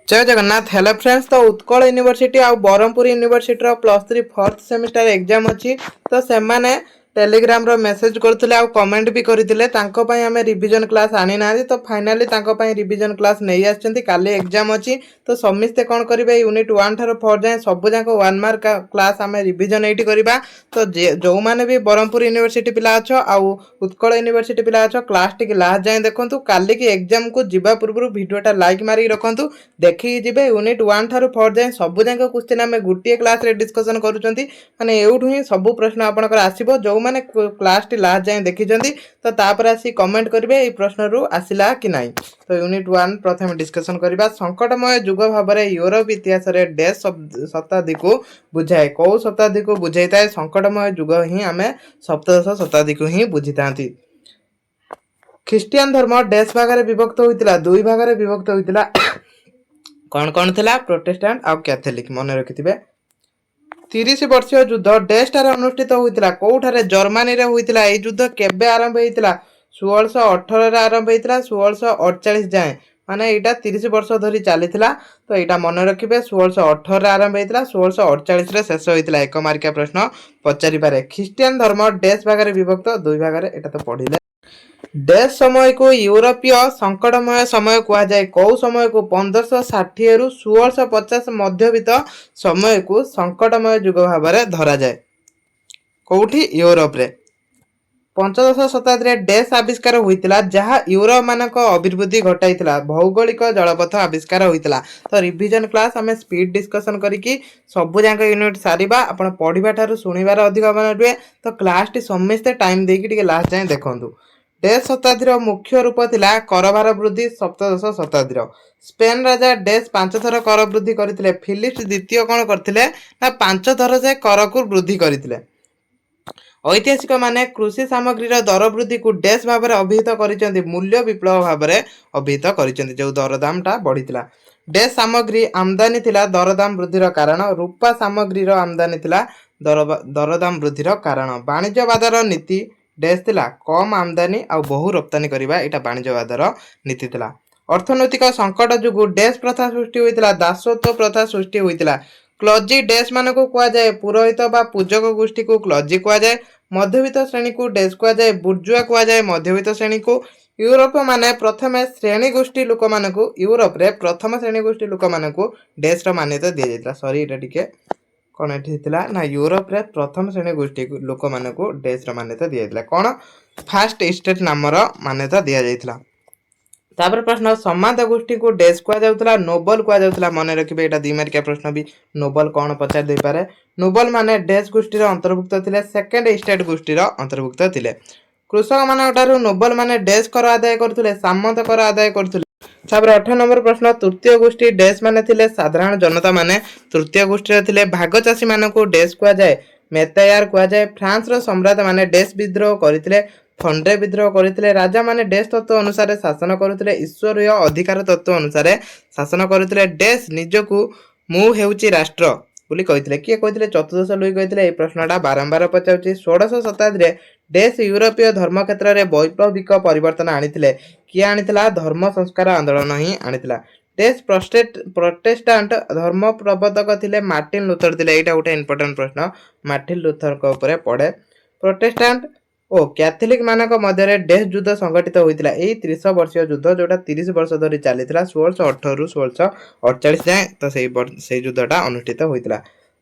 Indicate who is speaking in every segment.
Speaker 1: जय Jagannath. Hello friends, तो Utkal university आ Brahmapur university +3 4th semester exam अच्छी तो से टेलीग्राम रो मेसेज करथिले आ कमेंट भी करथिले तांको पई हमें रिवीजन क्लास आनी ना तो फाइनली तांको पई रिवीजन क्लास नहीं आछंती। काली एग्जाम अच्छी तो समिस्ते कोन करिवे यूनिट 1 थारो 4 जाय सब जाक 1 मार्क क्लास हमें रिवीजन एटी करबा। तो जो माने भी ब्रह्मपुर यूनिवर्सिटी पिला अछो आ उत्कल यूनिवर्सिटी पिला अछो क्लास टिक लास्ट जाय देखंतु। काली की एग्जाम को जिबा पूर्व वीडियोटा लाइक मारी रखंतु, देखिए जी यूनिट 1 थारू 4 जाए सब जाक क्वेश्चन आम गोटे क्लास रे डिस्कसन करूछंती। माने एउठु ही सब प्रश्न आपनकर आसीबो। जो माने क्लास टी लास्ट जाए देखिछंती तो तापर आसी कमेंट करिवे ए प्रश्न रु आसिला कि नाही। तो यूनिट 1 प्रथम डिस्कसन करबा। संकटमय युग भाबरे यूरोप इतिहास रे डैश शताब्दी को बुझाए। को शताब्दी को बुझाइताए संकटमय युग ही आमे सप्तदश शताब्दी को ही बुझितांती। ख्रिस्टियन धर्म डैश भागरे विभक्त होइतिला, दुई भागरे विभक्त होइतिला। कौन कौन थिला? प्रोटेस्टेंट आ कैथोलिक। मन रखिथिबे 30 वर्षीय युद्ध डेस्टार अनुष्ठित होइतिला। कोठारे? जर्मनी रे होइतिला। ए युद्ध केबे आरंभ होइतिला? 1618 रे आरंभ होइतिला 1648 जाए। माने एटा 30 वर्ष धरी चलीथिला। तो एटा मन रखिबे 1618 रे आरंभ होइतिला 1648 रे शेष होइतिला। एक मार्किया प्रश्न पचारि पारे। ख्रिस्टियन धर्म डैश भागरे विभक्त, दुई भागरे। एटा तो पढिले। डैश समय को यूरोपीय संकटमय समय कहा जाए। कौ समय को 1560 रु 1650 मध्यवित समय को संकटमय युग भाव में धरा जाए। कौटी? यूरोप रे। पंचदश शताब्दी डैश आविष्कार होइतिला जहाँ यूरोप मानक अभिवृद्धि घटाइतिला। भौगोलिक जलपथ आविष्कार होइतिला। तो रिवीजन क्लास हमें स्पीड डिस्कशन करिकी सब जाक यूनिट सारिबा। आपण पढिबा ठारू सुनिबार अधिक मन रुए। तो क्लास टी समस्ते टाइम देकी टिके लास्ट जाए देखंतु। डैश शताब्दी मुख्य रूप थिला करभार वृद्धि। सप्तदश शताब्दी स्पेन राजा डैश 5 थर कर वृद्धि करथिले। फिलिप्स द्वितीय कोन करथिले ना 5 थर से कर को वृद्धि करथिले। ऐतिहासिक माने कृषि सामग्री दर वृद्धि को डैश भाव में अभिहित करिसेंती। मूल्य विप्लव भाव में अभिहित करिसेंती। जो दरदाम टा बढ़िथिला। डैश सामग्री आमदानी थिला दरदाम वृद्धिर कारण। रूपा सामग्री आमदानी थिला दरदाम वृद्धिर कारण। वाणिज्यवादर नीति डैश थिला कम आमदानी आ बहु रप्तानी करबा। एटा वाणिज्यवादर नीति थिला। अर्थनैतिक संकट जुगु डैश प्रथा सृष्टि होइतिला। दासत्व प्रथा सृष्टि होइतिला। क्लजी डैश मान को कहा जाए। पुरोहित बा पूजक गोष्ठी को क्लजी कहा जाए। मध्यवित्त श्रेणी को डैश कहा जाए। बुर्जुआ कहा जाए मध्यवित्त श्रेणी को। यूरोप माने प्रथम श्रेणी गोष्ठी लोक मानकु यूरोप रे प्रथम श्रेणी गोष्ठी लोक मानकु डैश र मान्यता दिया जायतिला। सॉरी एटा टिके कोन एठितिला ना यूरोप रे प्रथम श्रेणी गोष्ठी लोक मानकु डैश र मान्यता दिया जायतिला। कोन? फास्ट स्टेट नामर मान्यता दिया जायतिला। तापर प्रश्न समांत गोष्ठी को डैश कहा जाउतला नोबल कहा जाउतला। मन रखिबे एटा 2 मार्किया प्रश्न भी नोबल कोन पचार दे पारे। नोबल माने डैश गोष्ठी रो अंतर्भुक्त थिले। सेकंड स्टेट गोष्ठी रो अंतर्भुक्त थिले। कृषक मानकटारु नोबल माने डैश कर आदाय करथुले। सामंत कर आदाय करथुले। तापर 8 नंबर प्रश्न तृतीय गोष्ठी डैश माने थिले साधारण जनता माने। तृतीय गोष्ठी रे थिले भाग चासी मानकु डैश कहा जाए मेतायार कहा जाए। फ्रांस रो सम्राट माने डैश विद्रोह करथिले। फंडे विद्रोह करथिले। राजा माने डैश तत्व अनुसार शासन करुथिले। ईश्वरीय अधिकार तत्व अनुसार शासन करुथिले। डैश निजकु मु हेउची राष्ट्र बोली कहिथिले। किए कहिथिले? चतुर्दश लुई कहिथिले। ए प्रश्नटा बारंबार पचाउची। षोडश शताब्दी रे डैश यूरोपीय धर्म क्षेत्र रे वैप्लविक परिवर्तन आनिथिले। किए आनिथिला? धर्म संस्कार आंदोलन ही आनिथिला। डैश प्रोटेस्टांट धर्म प्रवर्तक थिले मार्टिन लूथर थिले। एटा गोटे इंपोर्टेंट प्रश्न मार्टिन लूथर को ऊपर पड़े। प्रोटेस्टांट ओ कैथोलिक मानक मध्य डैश युद्ध संगठित होइतिला। एई 30 वर्षीय युद्ध जोटा 30 वर्ष धरि चलीथिला 1618 रु 1648 जाए। तो सेई युद्धटा अनुष्ठित होइतिला।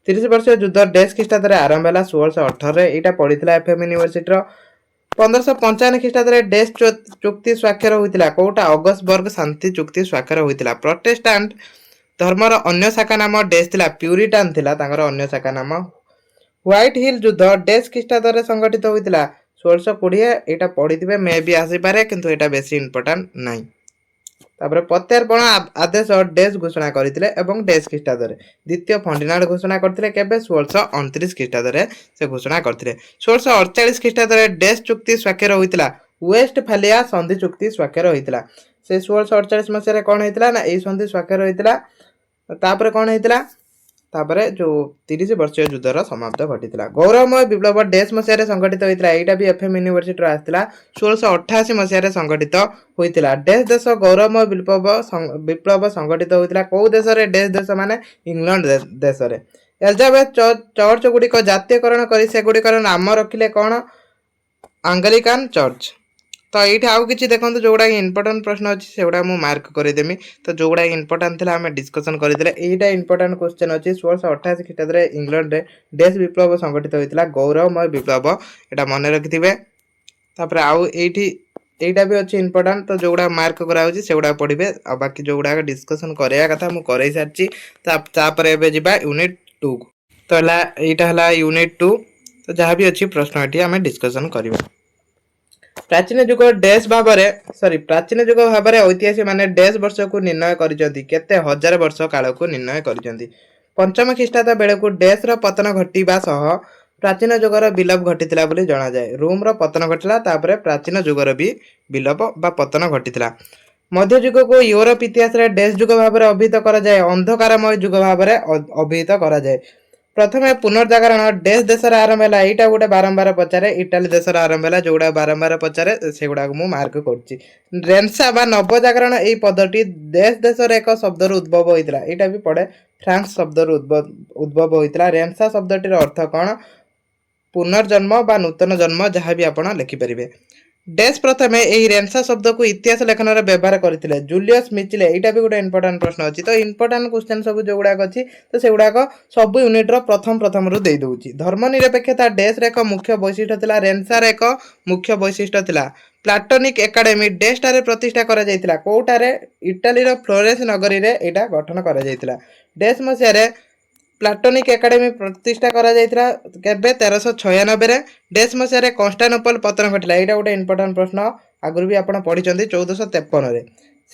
Speaker 1: 30 वर्षीय युद्ध डैश ख्रीष्टाब्द रे आरंभ होला 1618 रे। एटा पढिथिला एफएम यूनिवर्सिटी रो। 1555 ख्रीष्टाब्द रे डैश चुक्ति स्वाक्षर होइतिला। कोटा? ऑगस्टबर्ग शांति चुक्ति स्वाक्षर होइतिला। प्रोटेस्टांट धर्मर अन्य शाखा नाम डैश थिला प्यूरिटान थिला तांकर अन्य शाखा नाम। व्हाइट हिल युद्ध डैश ख्रीष्टाब्द रे संगठित होइतिला 1620। एटा पढिथिबे मे बी आसी पारे किंतु एटा बेसी इंपोर्टेंट नाही। तापर प्रत्यार्पण आदेश डैश घोषणा करथिले एवं डैश ख्रीष्टाब्द रे। द्वितीय फर्डिनांड घोषणा करथिले केबे? 1629 ख्रीष्टाब्द रे से घोषणा करथिले। 1648 ख्रीष्टाब्द रे डैश चुक्ति स्वाक्षर होइतिला वेस्टफालिया संधि चुक्ति स्वाक्षर होइतिला। से 1648 मसिया रे कोन होइतिला ना ए संधि स्वाक्षर होइतिला। तापर कोन होइतिला? तापर जो 30 वर्षीय युद्धर समाप्त घटी गौरवमय विप्लव डैश मसीह संगठित होता यहाँ भी एफएम यूनिवर्सिटी आसाला 1688 मसीह संगठित होता डैश देश गौरवमय विप्लव संगठित होता कौ देश डैश देश माने इंग्लैंड देश में एलिजाबेथ चर्च गुड़िक जातीयकरण कर सेगुड़िकर नाम रखिले कौन आंग्लिकान चर्च तो ये आउ कि देखो जोड़ा इंपोर्टाट प्रश्न अच्छी से गुड़ा मुझे मार्क करदेमी तो जोड़ा इंपोर्टाट था आम डिस्कसन करते यहाँ इंपोर्टाट क्वेश्चन अच्छी 1688 ख्रीटाब्द इंग्लैंड रे डैश विप्लव संगठित होता गौरवमय विप्लव यहाँ मन रखिथे आउ यहीटा भी अच्छी इंपोर्टाट तो जोड़ा मार्क कराऊँगी से गुड़ा पढ़े बाकी जो गुड़ा डिस्कसन कराया कथा मुझे कर सारी तापर जा यूनिट 2 तो यहाँ यूनिट 2 तो जहाँ भी अच्छी प्रश्न ये आम डिस्कसन करवा प्राचीन युग डैश भाव प्राचीन युग भाव ऐतिहासिक माने डैश वर्ष को निर्णय करते हजार वर्ष काल को निर्णय कर पंचम ख्रीष्टाब्द बेले को डैश पतन घटवा सह प्राचीन युगर विलोप घटीला बोली जना जाए रोम पतन घटला प्राचीन युगर भी विलोप बा पतन घटीला मध्य युग को यूरोप इतिहास डैश युग भाव अभिहित कराए अंधकारमय युग भाव अभिहित कराए प्रथम पुनर्जागरण डैश देश आरंभ है यहाँ गोटे बारंबार पचारे इटाली देश आरंभ है जोड़ा बारंबार पचारे से गुड़ा मुझे मार्क कर रेन्सा बा नवजागरण यही पदटी डैश देश एक शब्द उद्भव होता यहाँ भी पड़े फ्रांस शब्द उद्भव होता रेन्सा शब्दटीर अर्थ कौन पुनर्जन्म बा नूतन जन्म जहाँ भी आप लिखिपारे डैश प्रथम यही रेन्सा शब्द को इतिहास लेखन व्यवहार करते जूलियस मिचेल यहाँ भी गोटे इंपोर्टाट प्रश्न अच्छी तो इंपोर्टाट क्वेश्चन सब जो गुड़ाक अच्छी तो से गुड़ाक सब यूनिट प्रथम रु दे दूची धर्मनिरपेक्षता डैश एक मुख्य वैशिष्ट्य था रेन्सार एक मुख्य वैशिष्ट्य था प्लाटोनिक एकाडेमी डैश टारे प्रतिष्ठा करा कौटारे इटाली फ्लोरेंस नगरी में यहाँ गठन करा डैश मसीह प्लाटोनिक एकाडेमी प्रतिष्ठा करा जायतिला केबे 1396 डैश मसीह कन्स्टानोपल पतन घटिला यहाँ गोटे इंपोर्टाट प्रश्न आगुरी भी आप पढ़ी 1453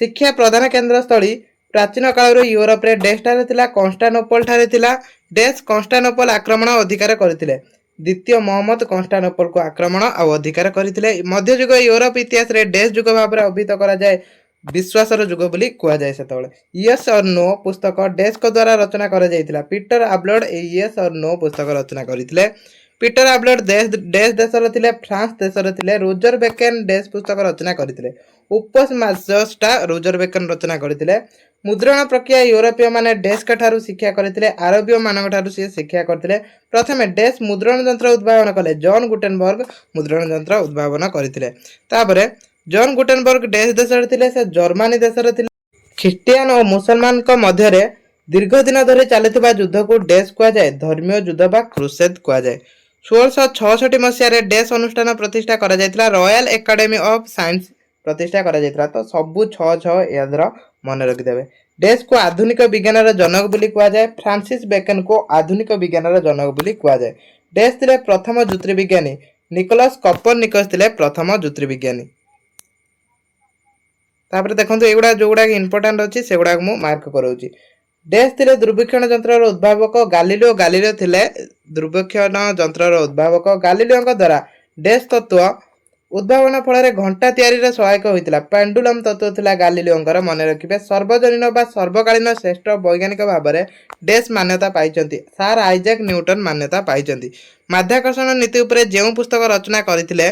Speaker 1: शिक्षा प्रधान केन्द्र स्थली प्राचीन काल यूरोप रे डैश ठारे थिला कन्स्टानोपल ठारे थिला डैश कन्स्टानोपल आक्रमण अधिकार करथिले द्वितीय मोहम्मद कन्स्टानोपल को आक्रमण आ अधिकार करथिले मध्ययुग यूरोप इतिहास रे डैश युग भाव अभिहित करा जाए विश्वासर युग बोली कहुए से यस और नो पुस्तक डैश को द्वारा रचना करा जायतिला पीटर आबलर्ड यस और नो पुस्तक रचना करथिले पीटर आबलर्ड डैश देशर थिले फ्रांस देशर थिले रोजर बेकन डैश पुस्तक रचना करथिले उपस मास्टा रोजर बेकन रचना करथिले मुद्रण प्रक्रिया यूरोपीय माने डैश ठारू शिक्षा करथिले आरबीय मानक ठारू से शिक्षा करथिले प्रथम डैश मुद्रण यंत्र उद्भावन कले जॉन गुटेनबर्ग मुद्रण यंत्र उद्भावन करथिले तापरे जॉन गुटेनबर्ग डैश देशर थिले से जर्मनी देशर थिले ख्रिस्टियन और मुसलमान को मध्य दीर्घ दिन धरी चलुवा युद्ध को डैश कहुए धर्मीय युद्ध बा क्रुसेद कहुए 1666 मसीह डैश अनुष्ठान प्रतिष्ठा करा जायतिला रॉयल एकेडमी ऑफ साइंस प्रतिष्ठा करा जायतिला तो सबू 6 याद मन रखिदेवे डैश को आधुनिक विज्ञान जनक बोली कहुए फ्रांसिस बेकन को आधुनिक विज्ञान जनक बोली कहुए डैश थिले प्रथम ज्योतिर्विज्ञानी निकोलस कॉपरनिकस थिले प्रथम ज्योतिर्विज्ञानी तापर देखो एगुड़ा जो गुड़ा इंपोर्टाट अच्छी से गुड़ा मुझे मार्क कराऊँगी डैश थिले दुर्वीक्षण यंत्र उद्भावक गालिलियो गालिलियो थिले दुर्वीक्षण यंत्र उद्भावक गालिलियो द्वारा डैश तत्व उद्भावन फल घंटा तैयारी सहायक होता पेंडुलम तत्व थिला गालिलियो मन रखिए सर्वजनीन बा सर्वकालीन श्रेष्ठ वैज्ञानिक भाव में डैश मान्यता पाई सार आइजैक न्यूटन मान्यता पाई माध्याकर्षण नीति उपरे जो पुस्तक रचना करथिले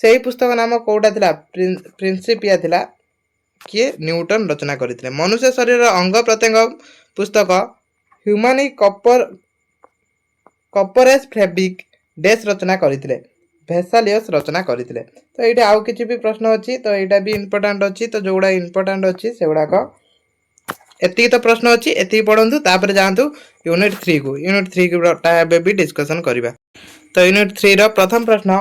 Speaker 1: सेही पुस्तक नाम कौटा थिला प्रिंसिपिया थिला किए न्यूटन रचना करथिले मनुष्य शरीर अंग प्रत्यंग पुस्तक ह्यूमानी कॉपरेस फैब्रिक डैश रचना करथिले भेसालियस रचना करथिले तो ये आउ किछि भी प्रश्न अच्छी तो यहाँ भी इंपोर्टाट अच्छी तो जोड़ा इंपोर्टाट अच्छी से गुड़ाक एति तो प्रश्न अच्छी एति पढ़ु तापर जातु यूनिट 3 को यूनिट 3 भी डिस्कसन करवा तो यूनिट 3 रो प्रथम प्रश्न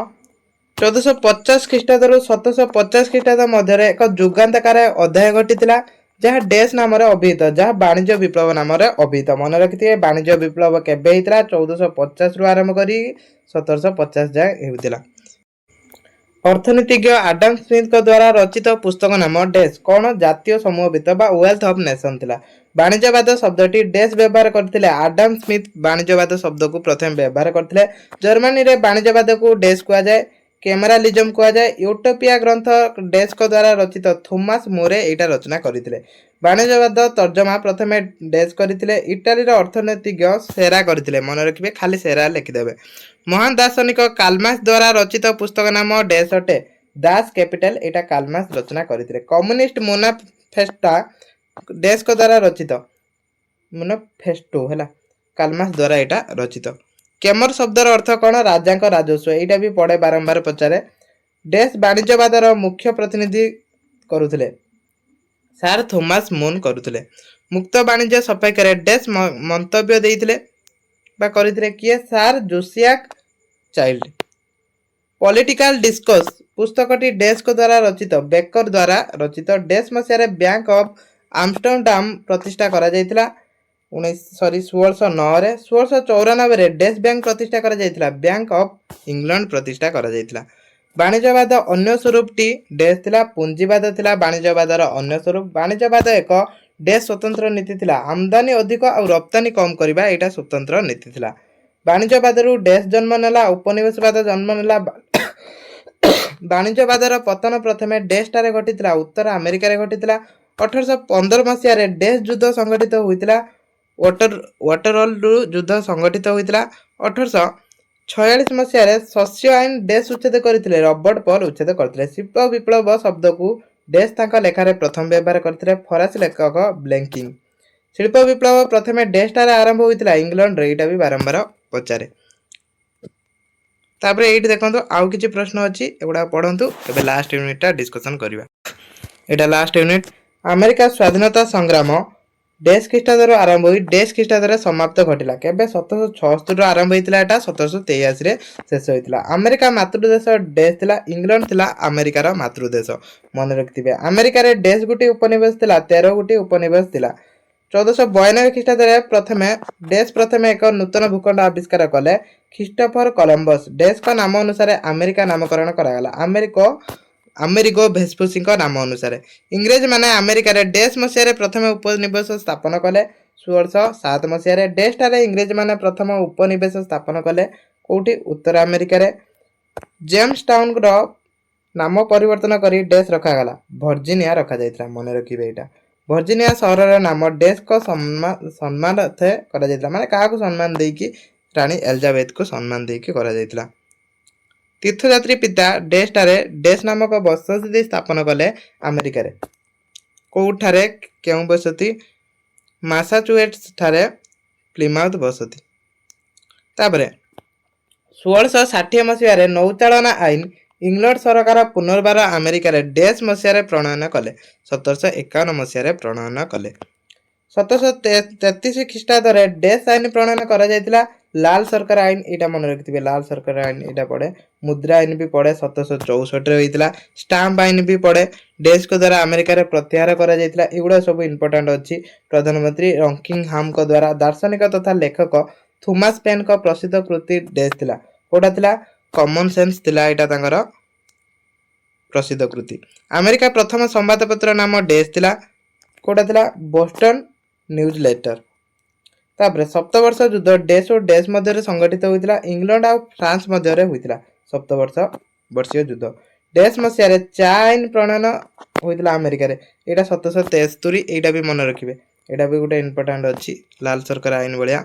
Speaker 1: 1450 ख्रीष्टाब्द 1750 ख्रीष्टाब्द मध्य एक जुगान्तकार अध्याय घटी जहाँ डैश नाम अभिहित जहाँ वाणिज्य विप्लव नाम अभिहित मन रखिए वाणिज्य विप्लव केबे 1450 रु आरंभ कर 1750 जाए होता अर्थनीतिज्ञ आडम स्मिथ को द्वारा रचित पुस्तक नाम डैश कौन जातीय समूह वित्त बा वेल्थ ऑफ नेशन थिला वाणिज्यवाद शब्दटी डैश व्यवहार करथिले आडम स्मिथ वाणिज्यवाद शब्द को प्रथम व्यवहार करथिले जर्मनी रे वाणिज्यवाद को डैश कहुए कैमरालिज्म कह जाए। यूटोपिया ग्रंथ डैश को द्वारा रचित थॉमस मोरे एटा रचना करथिले। वाणिज्यवाद तर्जमा प्रथमे डैश करथिले इटाली रो अर्थनैतिज्ञ सेरा करथिले। मन रखिबे खाली सेरा लिखिदेबे। महान दार्शनिक कार्लमार्क्स द्वारा रचित पुस्तक नाम डैश अटे दास कैपिटल एटा कार्लमार्क्स रचना करथिले। कम्युनिस्ट मैनिफेस्टो डैश को द्वारा रचित मैनिफेस्टो हैला कार्लमार्क्स द्वारा एटा रचित। केमर शब्दर अर्थ कौन राजा का राजस्व एटा भी पड़े बारंबार पचारे। डैश वाणिज्यवादर मुख्य प्रतिनिधि करुथिले सार थॉमस मोन करुथिले। मुक्त वाणिज्य सपेक्ष डैश मंतव्य देइथिले बा करिथिले किए सार जोसियाक चाइल्ड। पॉलिटिकल डिस्कोर्स पुस्तकटी डैश को द्वारा रचित बेकर द्वारा रचित। डैश मसीह बैंक ऑफ आम्स्टरडाम प्रतिष्ठा करा जायतिला 1609 रे। 1694 रे डैश बैंक प्रतिष्ठा करा जायतिला बैंक ऑफ इंग्लैंड प्रतिष्ठा करा जायतिला। वाणिज्यवाद अन्य स्वरूपटी डैश थिला पूंजीवाद थिला वाणिज्यवादर अन्य स्वरूप। वाणिज्यवाद एक डैश स्वतंत्र नीति थिला आमदानी अधिक और रप्तानी कम करबा एटा स्वतंत्र नीति थिला। वाणिज्यवादरू डैश जन्म नेला उपनिवेशवाद जन्म नेला। वाणिज्यवादर पतन प्रथमे डैश टारे घटितिला उत्तर अमेरिका रे घटितिला। 1815 मसीह रे डैश युद्ध संगठित होइतिला वाटरलू युद्ध संगठित होइतिला। 1846 मसीह रे शस्य आईन डैश उच्छेद करथिले रॉबर्ट पॉल उच्छेद करथिले। शिल्प विप्लव शब्द को डैश तांका लेखारे प्रथम व्यवहार करथिले फरासी लेखक ब्लैंकिंग। शिल्प विप्लव प्रथमे डैश टारे आरंभ होइतिला इंग्लैंड रे एटा भी बारंबार पचारे। तापर एठी देखंतु आउ किछि प्रश्न अछि एगुडा पढंतु एबे लास्ट यूनिट टा डिस्कशन करिवा। एटा लास्ट यूनिट अमेरिका स्वाधीनता संग्राम डैश ख्रीष्टाब्द आरंभ होई डैश ख्रीष्टाब्द समाप्त घटिला केबे 1776 आरंभ होइतिला एटा 1783 रे शेष होइतिला। अमेरिका मातृदेश डैश थिला इंग्लैंड थिला अमेरिकार मातृदेश मन रखिथिबे। अमेरिका रे डैश गुटी उपनिवेश थिला 13 गुटी उपनिवेश थिला। 1492 ख्रीष्टाब्द प्रथमे एक नूतन भूखंड आविष्कार कले क्रिस्टोफर कोलंबस। डैश का नाम अनुसार अमेरिका नामकरण करागला अमेरिगो भेस्पुसी नाम अनुसार। इंग्रेज माने अमेरिका रे डैश मसीह प्रथम उपनिवेश स्थापन कले 1607 मसीह। डैश टारे इंग्रेज माने प्रथम उपनिवेश स्थापन कले कोठी उत्तर अमेरिका रे। जेम्स टाउन रो नाम परिवर्तन करी डैश रखागला वर्जिनिया रखा जायतिला मन रखिबे एटा। वर्जिनिया शहर रो नाम डैश को सम्मान अर्थे करा जायतिला माने काहा को सम्मान देकी रानी एलिजाबेथ को सम्मान देकी करा जायतिला। तीर्थयात्री पिता डैश टारे डैश नामक बसति स्थापन कले अमेरिका रे कोठारे केउ बसति मासाचुसेट्स ठारे प्लिमाउथ बसति। तापरे 1660 मसीह रे नौचालना आईन इंग्लैंड सरकार पुनर्बार अमेरिका रे डैश मसीह प्रणयन कले 1751 मसीह प्रणयन कले। 1733 ख्रीष्टाब्द रे डैश आईन प्रणयन करा जायतिला लाल सरकार आईन एटा मन रखिथिबे लाल सरकार आईन एटा पड़े। मुद्रा आईन भी पड़े 1764 रे होइतिला। स्टाम्प आईन भी पड़े डैश को द्वारा अमेरिका रे प्रत्याहार करा जायतिला। एगुडा सब इंपोर्टेंट अछि। प्रधानमंत्री रॉकिंगहाम को द्वारा दार्शनिक तथा लेखक थॉमस पेन को प्रसिद्ध कृति डैश थिला कोटा थिला कॉमन सेंस थिला एटा तांगर प्रसिद्ध कृति। अमेरिका प्रथम संवादपत्र नाम डैश थिला कोटा थिला बोस्टन न्यूज लेटर। तापरे सप्तवर्ष युद्ध डैश और डैश मध्य संगठित होइतिला इंग्लैंड और फ्रांस मध्य होइतिला वर्षीय युद्ध। डैश मसीह रे चा आईन प्रणयन होइतिला अमेरिका रे एटा 1773 एटा भी मन रखिबे एटा भी गोटे इंपोर्टेंट अछि लाल सरकार आईन बलिया।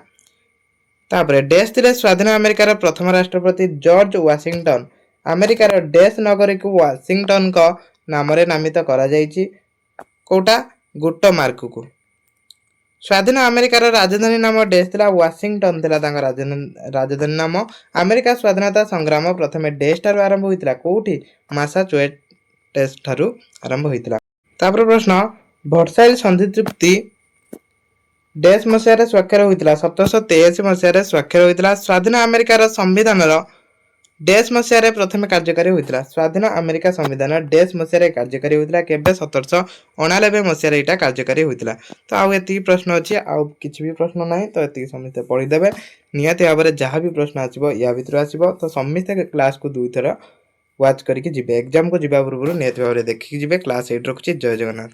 Speaker 1: तापरे डैश थिले स्वाधीन अमेरिकार प्रथम राष्ट्रपति जॉर्ज वाशिंगटन। अमेरिकार डैश नगरी को वाशिंगटन का नाम रे नामित करा जायछि कोटा गुट मार्क को। स्वाधीन अमेरिकार राजधानी नाम डैश थिला वाशिंगटन थिला तांका राजधानी नाम। अमेरिका स्वाधीनता संग्राम प्रथमे डैश ठारू आरंभ होइतिला कोठी मासाचुसेट्स ठारू आरंभ होइतिला। तापर प्रश्न वर्साइल संधि चुक्ति डैश मसीह स्वाक्षर होइतिला 1783 मसीह स्वाक्षर होइतिला। स्वाधीन अमेरिकार संविधान डैश मसीह प्रथम कार्यकारी होइतिला। स्वाधीन अमेरिका संविधान डैश मसीह कार्यकारी होइतिला केबे 1789 मसीह एटा कार्यकारी होइतिला। तो आउ एति प्रश्न अछि आउ किछि भी प्रश्न नाही तो एति समिते पढि देबे नियति भाबरे जहा भी प्रश्न आसीबो या भितर आसीबो तो समिते क्लास को दुई थरा वाच करके जिबे एग्जाम को जिबा पूर्व नियति भाबरे देखि जिबे। क्लास 8 रखछि। जय जगन्नाथ।